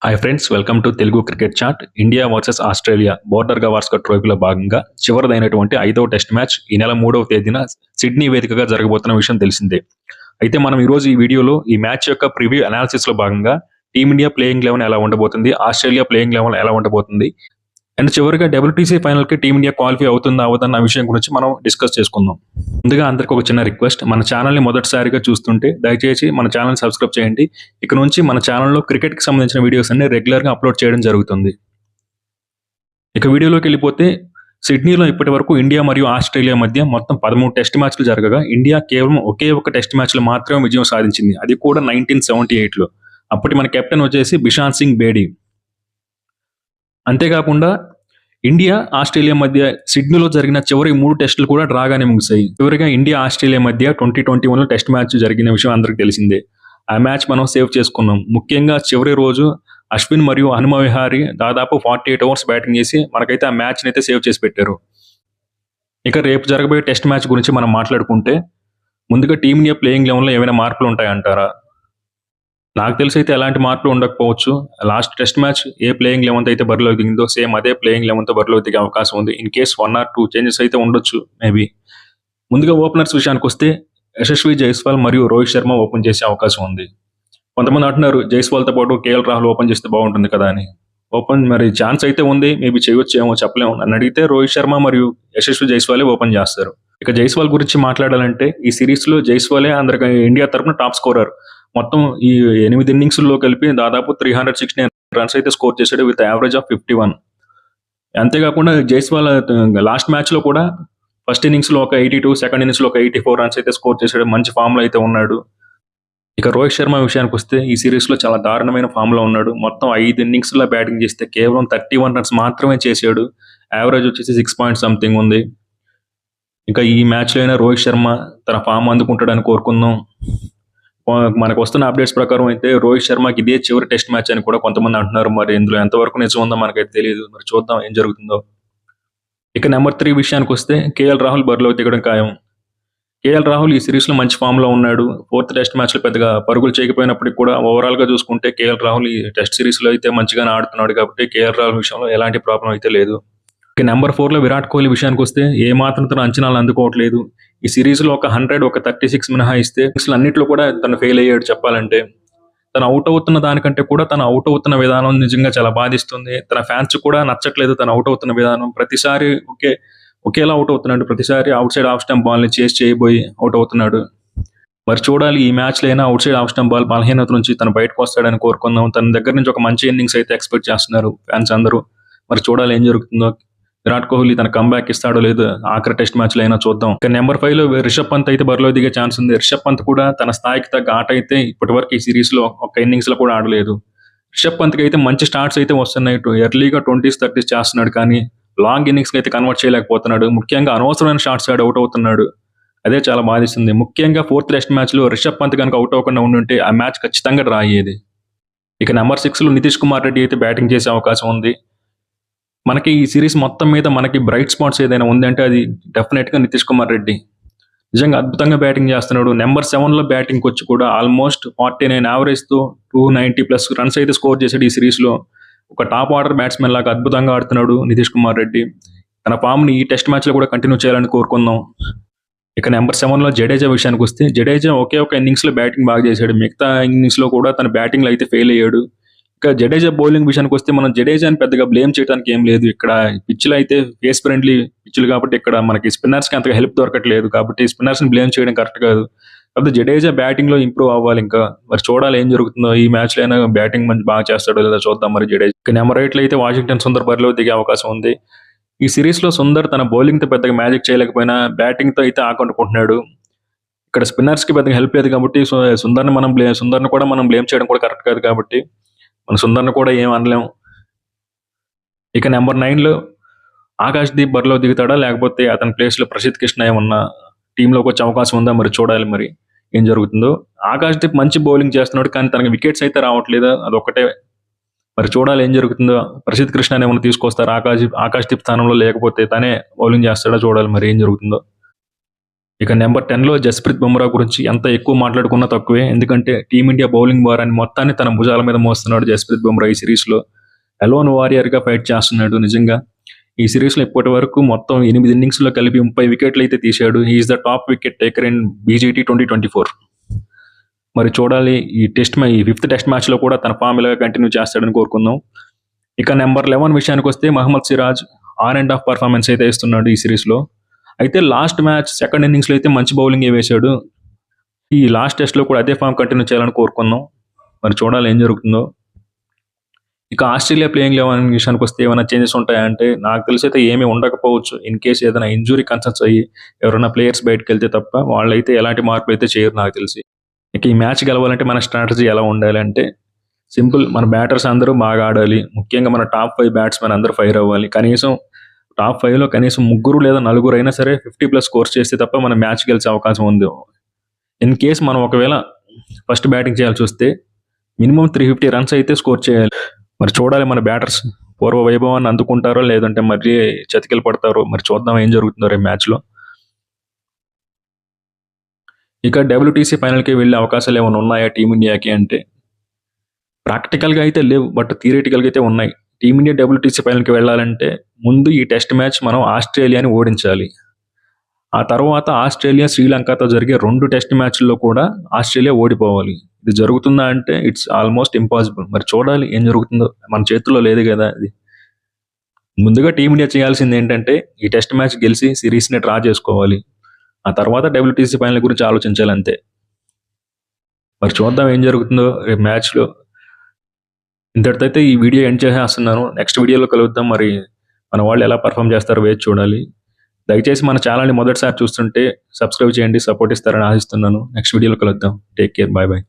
Hi friends, welcome to Telugu cricket chat. India versus Australia Border Gavaskar ట్రోఫీలో భాగంగా చివరిదైనటువంటి 5వ test match ఈ నెల 3వ తేదీన సిడ్నీ వేదికగా జరగబోతున్న విషయం తెలిసిందే. అయితే మనం ఈరోజు ఈ వీడియోలో ఈ మ్యాచ్ యొక్క ప్రివ్యూ అనాలిసిస్లో భాగంగా టీమిండియా ప్లేయింగ్ లెవెన్ ఎలా ఉండబోతుంది, ఆస్ట్రేలియా ప్లేయింగ్ లెవెన్ ఎలా ఉండబోతుంది, అండ్ చివరిగా డబ్ల్యూటీసీ ఫైనల్కి టీమిండియా క్వాలిఫై అవుతుందా అవదన్న విషయం గురించి మనం డిస్కస్ చేసుకుందాం. ముందుగా అందరికి ఒక చిన్న రిక్వెస్ట్, మన ఛానల్ని మొదటిసారిగా చూస్తుంటే దయచేసి మన ఛానల్ సబ్స్క్రైబ్ చేయండి. ఇక నుంచి మన ఛానల్లో క్రికెట్కి సంబంధించిన వీడియోస్ అన్ని రెగ్యులర్గా అప్లోడ్ చేయడం జరుగుతుంది. ఇక వీడియోలోకి వెళ్ళిపోతే, సిడ్నీలో ఇప్పటి వరకు ఇండియా మరియు ఆస్ట్రేలియా మధ్య మొత్తం 13 టెస్ట్ మ్యాచ్లు జరగగా ఇండియా కేవలం ఒకే ఒక టెస్ట్ మ్యాచ్లో మాత్రమే విజయం సాధించింది, అది కూడా 1978లో. అప్పటి మన కెప్టెన్ వచ్చేసి బిషాన్ సింగ్ బేడీ. అంతేకాకుండా ఇండియా ఆస్ట్రేలియా మధ్య సిడ్నీలో జరిగిన చివరి 3 టెస్టులు కూడా డ్రాగానే ముగిశాయి. చివరిగా ఇండియా ఆస్ట్రేలియా మధ్య 2021లో టెస్ట్ మ్యాచ్ జరిగిన విషయం అందరికీ తెలిసిందే. ఆ మ్యాచ్ మనం సేవ్ చేసుకున్నాం. ముఖ్యంగా చివరి రోజు అశ్విన్ మరియు హనుమ విహారీ దాదాపు 48 అవర్స్ బ్యాటింగ్ చేసి మనకైతే ఆ మ్యాచ్ని అయితే సేవ్ చేసి పెట్టారు. ఇక రేపు జరగబోయే టెస్ట్ మ్యాచ్ గురించి మనం మాట్లాడుకుంటే, ముందుగా టీమిండియా ప్లేయింగ్ లెవెన్లో ఏమైనా మార్పులు ఉంటాయంటారా? నాకు తెలిసి అయితే ఎలాంటి మార్పులు ఉండకపోవచ్చు. లాస్ట్ టెస్ట్ మ్యాచ్ ఏ ప్లేయింగ్ లెవెన్తో అయితే బరిలో దిగిందో సేమ్ అదే ప్లేయింగ్ లెవెన్తో బరిలో దిగే అవకాశం ఉంది. ఇన్ కేస్ 1 or 2 చేంజెస్ అయితే ఉండొచ్చు మేబీ. ముందుగా ఓపెనర్స్ విషయానికి వస్తే యశస్వి జైస్వాల్ మరియు రోహిత్ శర్మ ఓపెన్ చేసే అవకాశం ఉంది. కొంతమంది అంటున్నారు జైస్వాల్తో పాటు కేఎల్ రాహుల్ ఓపెన్ చేస్తే బాగుంటుంది కదా అని. మరి ఛాన్స్ అయితే ఉంది, మేబీ చేయొచ్చు ఏమో చెప్పలేము. నన్ను అడిగితే రోహిత్ శర్మ మరియు యశస్వి జైస్వాలే ఓపెన్ చేస్తారు. ఇక జైస్వాల్ గురించి మాట్లాడాలంటే, ఈ సిరీస్లో జైస్వాలే అందరికి ఇండియా తరఫున టాప్ స్కోరర్. మొత్తం ఈ 8 ఇన్నింగ్స్లో కలిపి దాదాపు 369 రన్స్ అయితే స్కోర్ చేశాడు విత్ యావరేజ్ ఆఫ్ 51. అంతేకాకుండా జైస్వాల్ లాస్ట్ మ్యాచ్లో కూడా ఫస్ట్ ఇన్నింగ్స్లో ఒక 82, సెకండ్ ఇన్నింగ్స్లో ఒక 84 రన్స్ అయితే స్కోర్ చేశాడు. మంచి ఫామ్లో అయితే ఉన్నాడు. ఇక రోహిత్ శర్మ విషయానికి వస్తే ఈ సిరీస్లో చాలా దారుణమైన ఫామ్లో ఉన్నాడు. మొత్తం 5 ఇన్నింగ్స్లో బ్యాటింగ్ చేస్తే కేవలం 31 రన్స్ మాత్రమే చేశాడు. యావరేజ్ వచ్చేసి 6 పాయింట్ సంథింగ్ ఉంది. ఇంకా ఈ మ్యాచ్లో అయినా రోహిత్ శర్మ తన ఫామ్ అందుకుంటాడని కోరుకుందాం. మనకు వస్తున్న అప్డేట్స్ ప్రకారం అయితే రోహిత్ శర్మకి ఇదే చివరి టెస్ట్ మ్యాచ్ అని కూడా కొంతమంది అంటున్నారు. మరి ఇందులో ఎంతవరకు నిజం ఉందో మనకైతే తెలియదు. మరి చూద్దాం ఏం జరుగుతుందో. ఇక నెంబర్ 3 విషయానికి వస్తే కేఎల్ రాహుల్ బరిలో దిగడం ఖాయం. కేఎల్ రాహుల్ ఈ సిరీస్లో మంచి ఫామ్లో ఉన్నాడు. 4th టెస్ట్ మ్యాచ్లో పెద్దగా పరుగులు చేయకపోయినప్పటికీ కూడా ఓవరాల్గా చూసుకుంటే కేఎల్ రాహుల్ ఈ టెస్ట్ సిరీస్లో అయితే మంచిగానే ఆడుతున్నాడు. కాబట్టి కేఎల్ రాహుల్ విషయంలో ఎలాంటి ప్రాబ్లం అయితే లేదు. ఇక నెంబర్ 4లో విరాట్ కోహ్లీ విషయానికి వస్తే ఏ మాత్రం తన అంచనాలు అందుకోవట్లేదు. ఈ సిరీస్లో ఒక 100, ఒక 36 మినహాయిస్తే అన్నింటిలో కూడా తను ఫెయిల్ అయ్యాడు చెప్పాలంటే. తను అవుట్ అవుతున్న దానికంటే కూడా తను అవుట్ అవుతున్న విధానం నిజంగా చాలా బాధిస్తుంది. తన ఫ్యాన్స్ కూడా నచ్చట్లేదు తను అవుట్ అవుతున్న విధానం. ప్రతిసారి ఒకేలా అవుట్ అవుతున్నాడు. ప్రతిసారి అవుట్ సైడ్ ఆఫ్ స్టంప్ బాల్ని చేసి చేయబోయి అవుట్ అవుతున్నాడు. మరి చూడాలి ఈ మ్యాచ్లో అయినా out side off stump ball బలహీనత నుంచి తను బయటకు వస్తాడని కోరుకుందాం. తన దగ్గర నుంచి ఒక మంచి ఇన్నింగ్స్ అయితే ఎక్స్పెక్ట్ చేస్తున్నారు ఫ్యాన్స్ అందరూ. మరి చూడాలి ఏం జరుగుతుందో. విరాట్ కోహ్లీ తన కంబ్యాక్ ఇస్తాడో లేదో ఆఖరి టెస్ట్ మ్యాచ్లో అయినా చూద్దాం. ఇక నెంబర్ 5లో రిషబ్ పంత్ అయితే బరిలో దిగే ఛాన్స్ ఉంది. రిషబ్ పంత్ కూడా తన స్థాయికి తగ్గ ఆట అయితే ఇప్పటివరకు ఈ సిరీస్లో ఒక ఇన్నింగ్స్లో కూడా ఆడలేదు. రిషబ్ పంత్కి అయితే మంచి స్టార్ట్స్ అయితే వస్తున్నాయి. ఎర్లీగా 20s 30s చేస్తున్నాడు, కానీ లాంగ్ ఇన్నింగ్స్కి అయితే కన్వర్ట్ చేయలేకపోతున్నాడు. ముఖ్యంగా అనవసరమైన షాట్స్ ఆడి అవుట్ అవుతున్నాడు. అదే చాలా బాధిస్తుంది. ముఖ్యంగా 4th టెస్ట్ మ్యాచ్లో రిషబ్ పంత్ కనుక అవుట్ అవ్వకుండా ఉండుంటే ఆ మ్యాచ్ ఖచ్చితంగా డ్రా అయ్యేది. ఇక నెంబర్ 6లో నితీష్ కుమార్ రెడ్డి అయితే బ్యాటింగ్ చేసే అవకాశం ఉంది. మనకి ఈ సిరీస్ మొత్తం మీద మనకి బ్రైట్ స్పాట్స్ ఏదైనా ఉందంటే అది డెఫినెట్గా నితీష్ కుమార్ రెడ్డి. నిజంగా అద్భుతంగా బ్యాటింగ్ చేస్తున్నాడు. నెంబర్ 7లో బ్యాటింగ్కి వచ్చి కూడా ఆల్మోస్ట్ 49 యావరేజ్తో 290+ రన్స్ అయితే స్కోర్ చేశాడు ఈ సిరీస్లో. ఒక టాప్ ఆర్డర్ బ్యాట్స్మెన్ లాగా అద్భుతంగా ఆడుతున్నాడు నితీష్ కుమార్ రెడ్డి. తన ఫామ్ని ఈ టెస్ట్ మ్యాచ్లో కూడా కంటిన్యూ చేయాలని కోరుకుందాం. ఇక నెంబర్ 7లో జడేజా విషయానికి వస్తే, జడేజా ఒకే ఒక ఇన్నింగ్స్లో బ్యాటింగ్ బాగా చేశాడు. మిగతా ఇన్నింగ్స్లో కూడా తన బ్యాటింగ్లో అయితే ఫెయిల్ అయ్యాడు. ఇక జడేజా బౌలింగ్ విషయానికి వస్తే మనం జడేజాని పెద్దగా బ్లేమ్ చేయడానికి ఏం లేదు. ఇక్కడ పిచ్లు అయితే ఫేస్ ఫ్రెండ్లీ పిచ్లు కాబట్టి ఇక్కడ మనకి స్పిన్నర్స్కి అంతగా హెల్ప్ దొరకట్లేదు. కాబట్టి స్పిన్నర్స్ని బ్లేమ్ చేయడం కరెక్ట్ కాదు. కాకపోతే జడేజా బ్యాటింగ్లో ఇంప్రూవ్ అవ్వాలి. ఇంకా మరి చూడాలి ఏం జరుగుతుందో. ఈ మ్యాచ్లో అయినా బ్యాటింగ్ మంచి బాగా చేస్తాడో లేదా చూద్దాం మరి జడేజా. ఇక నెంబర్ 8లో అయితే వాషింగ్టన్ సుందర్ బరిలో దిగే అవకాశం ఉంది. ఈ సిరీస్లో సుందర్ తన బౌలింగ్తో పెద్దగా మ్యాజిక్ చేయలేకపోయినా బ్యాటింగ్తో అయితే ఆకట్టుకుంటున్నాడు. ఇక్కడ స్పిన్నర్స్కి పెద్దగా హెల్ప్ లేదు కాబట్టి సుందర్ని కూడా మనం బ్లేమ్ చేయడం కూడా కరెక్ట్ కాదు. కాబట్టి మన సుందర్ని కూడా ఏం అనలేము. ఇక నెంబర్ 9లో ఆకాశ్దీప్ బరిలో దిగుతాడా, లేకపోతే అతని ప్లేస్లో ప్రసిద్ధ్ కృష్ణ ఏమన్నా టీంలోకి వచ్చే అవకాశం ఉందా మరి చూడాలి మరి ఏం జరుగుతుందో. ఆకాశ్దీప్ మంచి బౌలింగ్ చేస్తున్నాడు, కానీ తనకి వికెట్స్ అయితే రావట్లేదు. అదొక్కటే మరి చూడాలి ఏం జరుగుతుందో. ప్రసిద్ధ్ కృష్ణ ఏమన్నా తీసుకొస్తారు ఆకాశ్దీప్ స్థానంలో, లేకపోతే తనే బౌలింగ్ చేస్తాడా చూడాలి మరి ఏం జరుగుతుందో. ఇక నెంబర్ 10లో జస్ప్రీత్ బుమ్రా గురించి ఎంత ఎక్కువ మాట్లాడుకున్నా తక్కువే. ఎందుకంటే టీమిండియా బౌలింగ్ భారాన్ని మొత్తాన్ని తన భుజాల మీద మోస్తున్నాడు జస్ప్రీత్ బుమ్రా ఈ సిరీస్లో. ఎలోన్ వారియర్గా ఫైట్ చేస్తున్నాడు నిజంగా. ఈ సిరీస్లో ఇప్పటి వరకు మొత్తం 8 ఇన్నింగ్స్లో కలిపి 30 వికెట్లు అయితే తీశాడు. He's the top wicket taker in BGT 2024. మరి చూడాలి ఈ ఫిఫ్త్ టెస్ట్ మ్యాచ్లో కూడా తన ఫామ్ ఇలాగా కంటిన్యూ చేస్తాడని కోరుకుందాం. ఇక నెంబర్ 11 విషయానికి వస్తే Mohammed Siraj on and off performance అయితే ఇస్తున్నాడు ఈ సిరీస్లో. అయితే లాస్ట్ మ్యాచ్ సెకండ్ ఇన్నింగ్స్లో అయితే మంచి బౌలింగ్ వేశాడు. ఈ లాస్ట్ టెస్ట్లో కూడా అదే ఫామ్ కంటిన్యూ చేయాలని కోరుకుందాం. మరి చూడాలి ఏం జరుగుతుందో. ఇక ఆస్ట్రేలియా ప్లేయింగ్ 11 విషయానికి వస్తే ఏమైనా చేంజెస్ ఉంటాయంటే నాకు తెలిసి అయితే ఏమీ ఉండకపోవచ్చు. ఇన్ కేస్ ఏదైనా ఇంజురీ కన్సర్న్స్ అయ్యి ఎవరైనా ప్లేయర్స్ బయటకు వెళ్తే తప్ప వాళ్ళైతే ఎలాంటి మార్పులు అయితే చేయరు నాకు తెలిసి. ఇక ఈ మ్యాచ్ గెలవాలంటే మన స్ట్రాటజీ ఎలా ఉండాలి అంటే సింపుల్, మన బ్యాటర్స్ అందరూ బాగా ఆడాలి. ముఖ్యంగా మన టాప్ 5 బ్యాట్స్మెన్ అందరూ ఫైర్ అవ్వాలి. కనీసం టాప్ 5లో కనీసం 3 లేదా 4 అయినా సరే 50+ స్కోర్స్ చేస్తే తప్ప మనం మ్యాచ్ గెలిచే అవకాశం ఉంది. ఇన్ కేస్ మనం ఒకవేళ ఫస్ట్ బ్యాటింగ్ చేయాల్సి వస్తే మినిమం 350 రన్స్ అయితే స్కోర్ చేయాలి. మరి చూడాలి మన బ్యాటర్స్ పూర్వ వైభవాన్ని అందుకుంటారో లేదంటే మరీ చతికిలు పడతారో. మరి చూద్దాం ఏం జరుగుతుందో రేపు మ్యాచ్లో. ఇక WTC ఫైనల్కి వెళ్ళే అవకాశాలు ఏమైనా ఉన్నాయా టీమిండియాకి అంటే ప్రాక్టికల్గా అయితే లేవు, బట్ థియరిటికల్గా అయితే ఉన్నాయి. టీమిండియా WTC ఫైనల్కి వెళ్ళాలంటే ముందు ఈ టెస్ట్ మ్యాచ్ మనం ఆస్ట్రేలియాని ఓడించాలి. ఆ తర్వాత ఆస్ట్రేలియా శ్రీలంకతో జరిగే 2 టెస్ట్ మ్యాచ్ల్లో కూడా ఆస్ట్రేలియా ఓడిపోవాలి. ఇది జరుగుతుందా అంటే ఇట్స్ ఆల్మోస్ట్ ఇంపాసిబుల్. మరి చూడాలి ఏం జరుగుతుందో, మన చేతుల్లో లేదు కదా ఇది. ముందుగా టీమిండియా చేయాల్సింది ఏంటంటే ఈ టెస్ట్ మ్యాచ్ గెలిచి సిరీస్ని డ్రా చేసుకోవాలి. ఆ తర్వాత WTC ఫైనల్ గురించి ఆలోచించాలి అంతే. మరి చూద్దాం ఏం జరుగుతుందో రేపు మ్యాచ్లో. ఇంతటితో అయితే ఈ వీడియో ఎండ్ చేసేస్తున్నాను. నెక్స్ట్ వీడియోలో కలుద్దాం. మరి మన వాళ్ళు ఎలా పర్ఫామ్ చేస్తారో వేచి చూడాలి. దయచేసి మన ఛానల్ని మొదటిసారి చూస్తుంటే సబ్స్క్రైబ్ చేయండి, సపోర్ట్ ఇస్తారని ఆశిస్తున్నాను. నెక్స్ట్ వీడియోలో కలుద్దాం. Take care, bye bye.